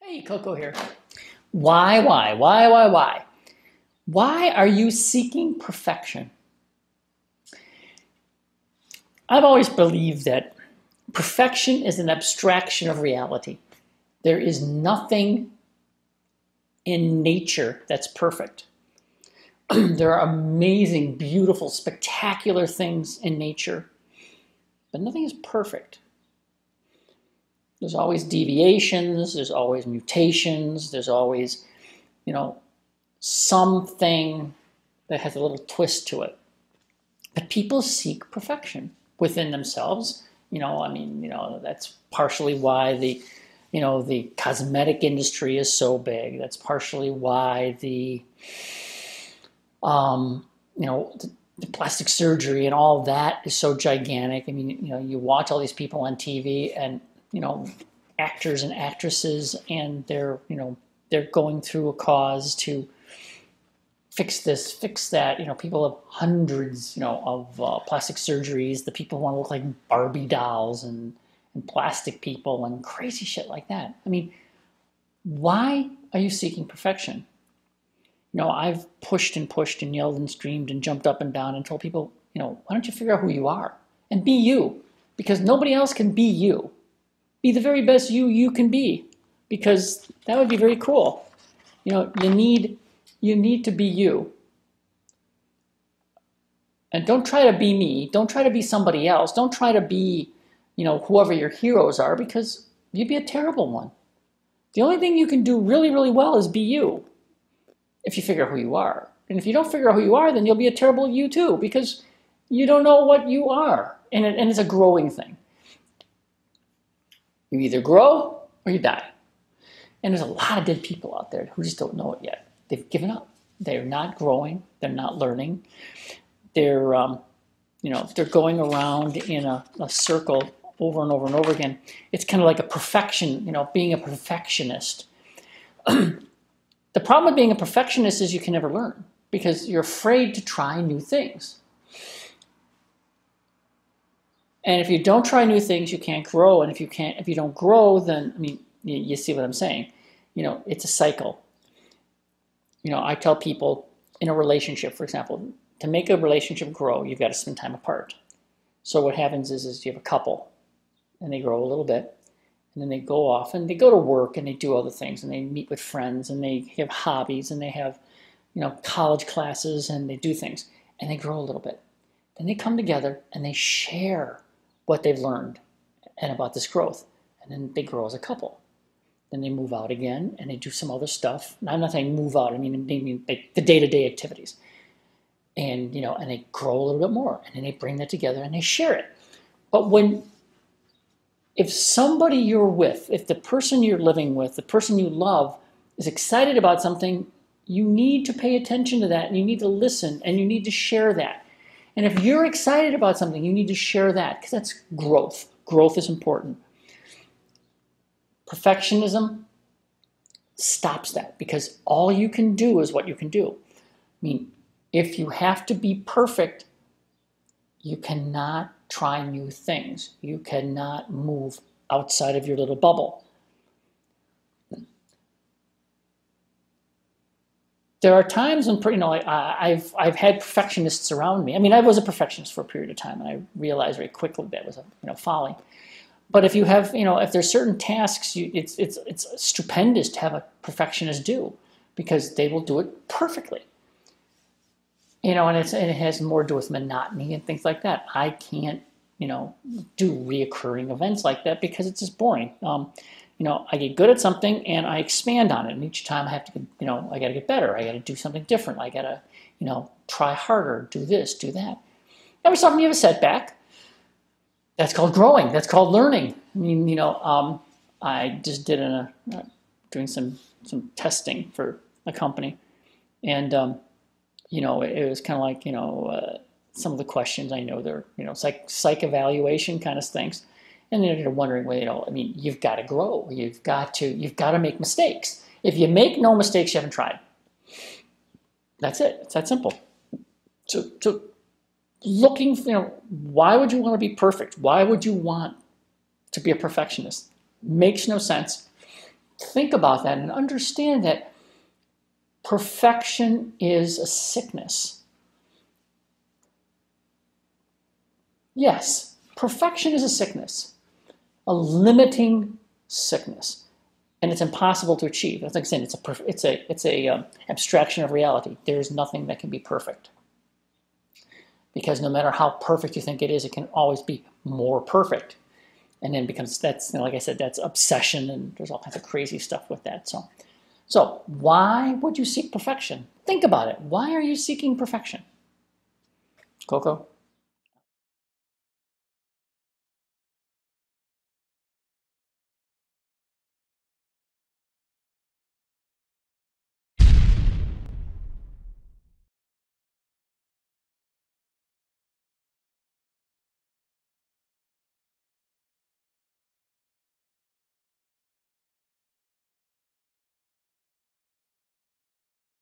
Hey, Koko here. Why? Why are you seeking perfection? I've always believed that perfection is an abstraction of reality. There is nothing in nature that's perfect. There are amazing, beautiful, spectacular things in nature, but nothing is perfect. There's always deviations, there's always mutations, there's always, something that has a little twist to it. But people seek perfection within themselves. That's partially why the cosmetic industry is so big. That's partially why the plastic surgery and all that is so gigantic. You watch all these people on TV and, actors and actresses, and they're going through a cause to fix this, fix that. People have hundreds, of plastic surgeries. The people want to look like Barbie dolls and plastic people and crazy shit like that. Why are you seeking perfection? I've pushed and yelled and screamed and jumped up and down and told people, why don't you figure out who you are and be you? Because nobody else can be you. Be the very best you can be, because that would be very cool. You need to be you. And don't try to be me. Don't try to be somebody else. Don't try to be, whoever your heroes are, because you'd be a terrible one. The only thing you can do really, really well is be you, if you figure out who you are. And if you don't figure out who you are, then you'll be a terrible you too, because you don't know what you are. And it's a growing thing. You either grow or you die. And there's a lot of dead people out there who just don't know it yet. They've given up. They're not growing. They're not learning. They're, they're going around in a circle over and over and over again. It's kind of like a perfection, being a perfectionist. The problem with being a perfectionist is you can never learn, because you're afraid to try new things. And if you don't try new things, you can't grow. And if you don't grow, then, you see what I'm saying. It's a cycle. I tell people in a relationship, for example, to make a relationship grow, you've got to spend time apart. So what happens is you have a couple and they grow a little bit, and then they go off and they go to work and they do other things, and they meet with friends and they have hobbies and they have, college classes, and they do things and they grow a little bit. Then they come together and they share what they've learned and about this growth. And then they grow as a couple. Then they move out again and they do some other stuff. And I'm not saying move out, I mean the day-to-day activities. And, and they grow a little bit more. And then they bring that together and they share it. But if somebody you're with, if the person you're living with, the person you love is excited about something, you need to pay attention to that, and you need to listen, and you need to share that. And if you're excited about something, you need to share that, because that's growth. Growth is important. Perfectionism stops that, because all you can do is what you can do. If you have to be perfect, you cannot try new things. You cannot move outside of your little bubble. There are times when, I've had perfectionists around me. I was a perfectionist for a period of time, and I realized very quickly that was a folly. But if you have, if there's certain tasks, it's stupendous to have a perfectionist do, because they will do it perfectly. And it has more to do with monotony and things like that. I can't, do reoccurring events like that, because it's just boring. I get good at something and I expand on it. And each time I have to, I got to get better. I got to do something different. I got to, try harder, do this, do that. Every so often you have a setback. That's called growing. That's called learning. I just did doing some testing for a company, and it was kind of like some of the questions, I know they're psych evaluation kind of things, and then you're wondering, well, you've got to grow. You've got to make mistakes. If you make no mistakes, you haven't tried. That's it. It's that simple. So looking, why would you want to be perfect? Why would you want to be a perfectionist? Makes no sense. think about that and understand that perfection is a sickness. Yes, perfection is a sickness, a limiting sickness, and it's impossible to achieve. As I'm saying, it's a abstraction of reality. There is nothing that can be perfect, because no matter how perfect you think it is, it can always be more perfect, and then becomes that's like I said, that's obsession, and there's all kinds of crazy stuff with that. So why would you seek perfection? Think about it. Why are you seeking perfection, Koko?